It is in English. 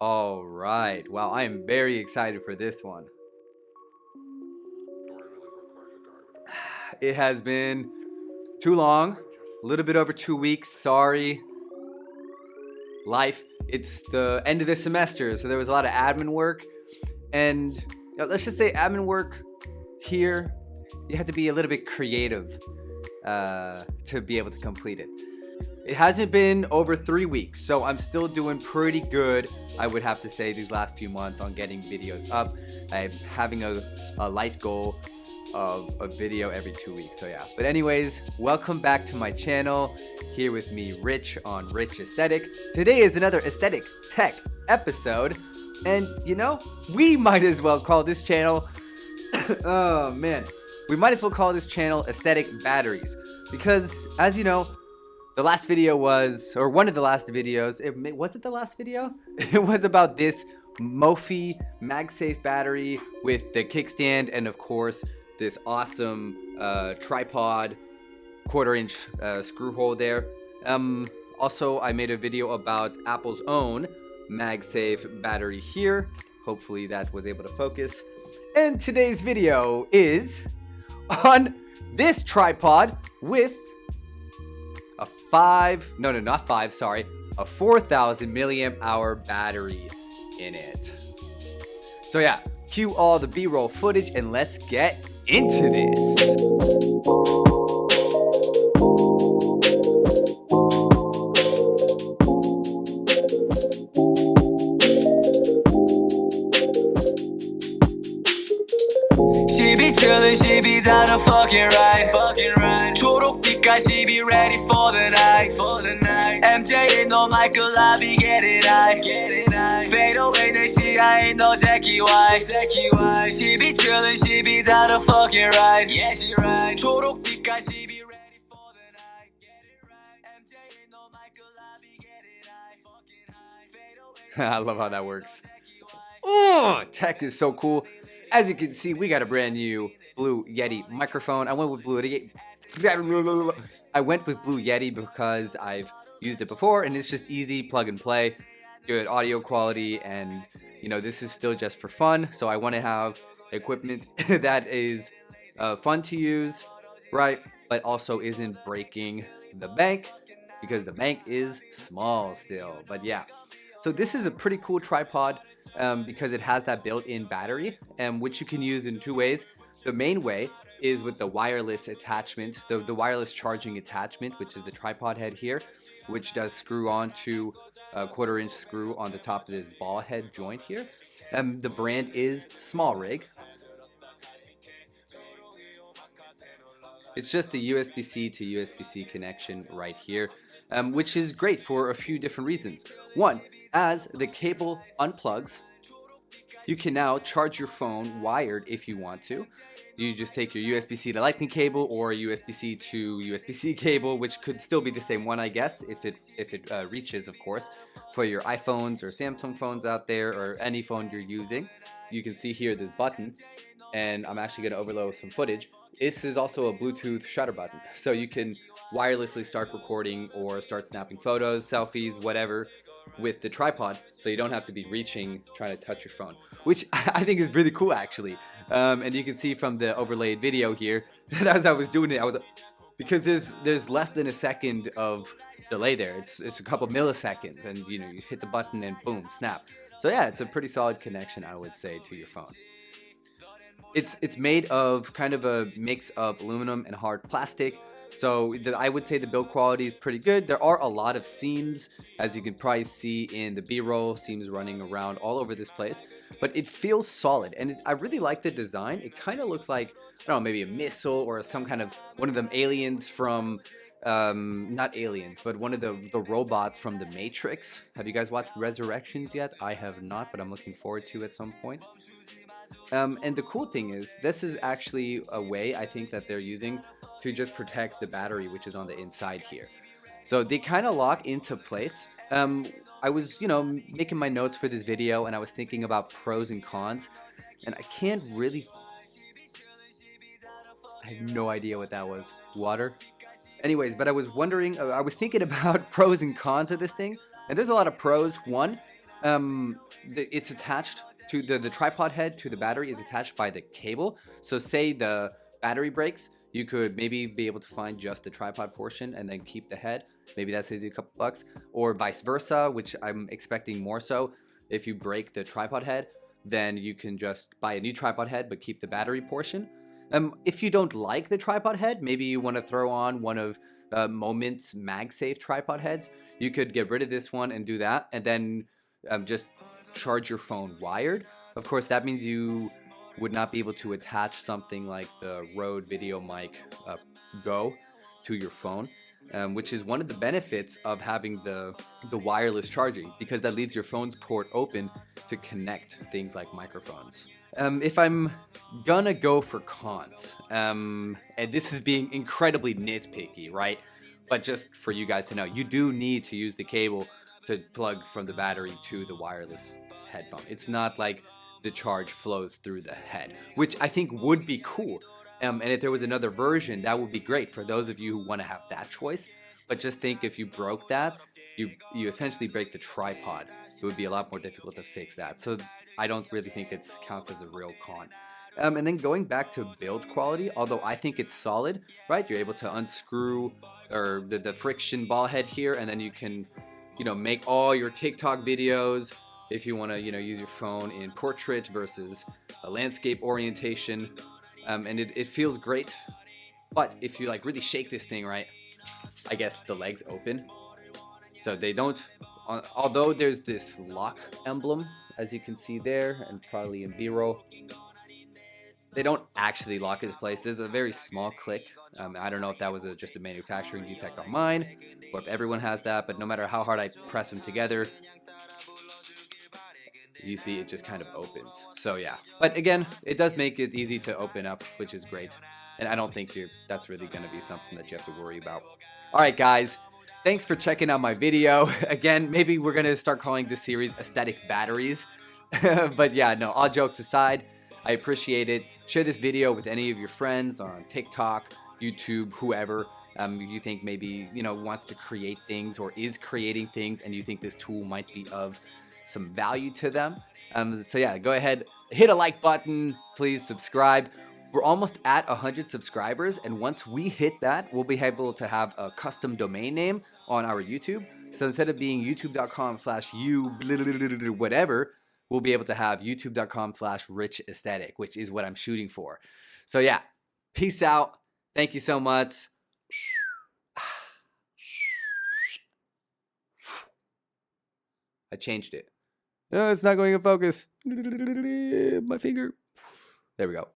All right. Wow, I am very excited for this one. It has been too long, a little bit over 2 weeks. Sorry. Life. It's the end of the semester, so there was a lot of admin work. And let's just say admin work here, you have to be a little bit creative to be able to complete it. It hasn't been over 3 weeks, so I'm still doing pretty good, I would have to say, these last few months on getting videos up. I'm having a light goal of a video every 2 weeks, so yeah. But anyways, welcome back to my channel. Here with me, Rich, on Rich Aesthetic. Today is another aesthetic tech episode, and we might as well call this channel, oh man, we might as well call this channel Aesthetic Batteries, because as you know, the last video was, or one of the last videos, was it the last video? It was about this Mophie MagSafe battery with the kickstand and of course this awesome tripod 1/4-inch screw hole there. Also, I made a video about Apple's own MagSafe battery here. Hopefully that was able to focus. And today's video is on this tripod with a 4,000 milliamp hour battery in it. So yeah, cue all the B-roll footage and let's get into this. She be chillin', she be down to fucking ride. 초록빛깔, she be ready for the night. MJ 너 마이클 라비 get it high. Fade away 내 시야에 너 Jackie White. She be chillin', she be down to fucking ride. Yeah, she ride. 초록빛깔, she be ready for the night. Get it right. MJ 너 마이클 라비 get it high. Fucking high. Fade away. I love how that works. Oh, tech is so cool. As you can see, we got a brand new Blue Yeti microphone. I went with Blue Yeti because I've used it before and it's just easy, plug and play, good audio quality, and this is still just for fun. So I want to have equipment that is fun to use, right? But also isn't breaking the bank because the bank is small still. But yeah. So this is a pretty cool tripod because it has that built-in battery, which you can use in two ways. The main way is with the wireless attachment, the wireless charging attachment, which is the tripod head here, which does screw onto a 1/4-inch screw on the top of this ball head joint here. The brand is Small Rig. It's just a USB-C to USB-C connection right here, which is great for a few different reasons. One, as the cable unplugs, you can now charge your phone wired if you want to. You just take your USB-C to Lightning cable or USB-C to USB-C cable, which could still be the same one, I guess, if it reaches, of course, for your iPhones or Samsung phones out there or any phone you're using. You can see here this button, and I'm actually going to overload some footage. This is also a Bluetooth shutter button, so you can wirelessly start recording or start snapping photos, selfies, whatever, with the tripod, so you don't have to be reaching, trying to touch your phone, which I think is really cool actually. And you can see from the overlaid video here that as I was doing it, because there's less than a second of delay there. It's a couple milliseconds, and you hit the button and boom, snap. So yeah, it's a pretty solid connection, I would say, to your phone. It's made of kind of a mix of aluminum and hard plastic. So I would say the build quality is pretty good. There are a lot of seams, as you can probably see in the B-roll, seams running around all over this place. But it feels solid, and I really like the design. It kind of looks like, I don't know, maybe a missile or some kind of one of them aliens from, not aliens, but one of the robots from the Matrix. Have you guys watched Resurrections yet? I have not, but I'm looking forward to at some point. And the cool thing is, this is actually a way I think that they're using to just protect the battery, which is on the inside here. So they kind of lock into place. I was, making my notes for this video, and I was thinking about pros and cons, and I can't really... I have no idea what that was. Water? Anyways, but I was wondering, I was thinking about pros and cons of this thing, and there's a lot of pros. One, It's attached to the tripod head to the battery is attached by the cable. So say the battery breaks, you could maybe be able to find just the tripod portion and then keep the head. Maybe that saves you a couple bucks, or vice versa, which I'm expecting more so. If you break the tripod head, then you can just buy a new tripod head but keep the battery portion. If you don't like the tripod head, maybe you want to throw on one of Moment's MagSafe tripod heads. You could get rid of this one and do that, and then just charge your phone wired. Of course, that means you would not be able to attach something like the Rode Video Mic Go to your phone, which is one of the benefits of having the wireless charging, because that leaves your phone's port open to connect things like microphones. If I'm gonna go for cons, and this is being incredibly nitpicky, right? But just for you guys to know, you do need to use the cable to plug from the battery to the wireless headphone. It's not like the charge flows through the head, which I think would be cool. And if there was another version, that would be great for those of you who want to have that choice. But just think, if you broke that, you essentially break the tripod. It would be a lot more difficult to fix that. So I don't really think it counts as a real con. And then going back to build quality, although I think it's solid, right? You're able to unscrew or the friction ball head here, and then you can, make all your TikTok videos if you want to, use your phone in portrait versus a landscape orientation. And it feels great. But if you really shake this thing, right, I guess the legs open. So they don't, although there's this lock emblem, as you can see there, and probably in B-roll, they don't actually lock into place. There's a very small click. I don't know if that was just a manufacturing defect on mine, or if everyone has that, but no matter how hard I press them together, you see it just kind of opens. So yeah, but again, it does make it easy to open up, which is great. And I don't think that's really going to be something that you have to worry about. All right, guys. Thanks for checking out my video. Again, maybe we're going to start calling this series Aesthetic Batteries. But yeah, no, all jokes aside, I appreciate it. Share this video with any of your friends on TikTok, YouTube, whoever you think maybe, wants to create things or is creating things, and you think this tool might be of some value to them. So yeah, go ahead, hit a like button, please subscribe. We're almost at 100 subscribers, and once we hit that, we'll be able to have a custom domain name on our YouTube. So instead of being youtube.com/you whatever, we'll be able to have youtube.com/rich aesthetic, which is what I'm shooting for. So yeah, peace out. Thank you so much. I changed it. No, it's not going in focus. My finger. There we go.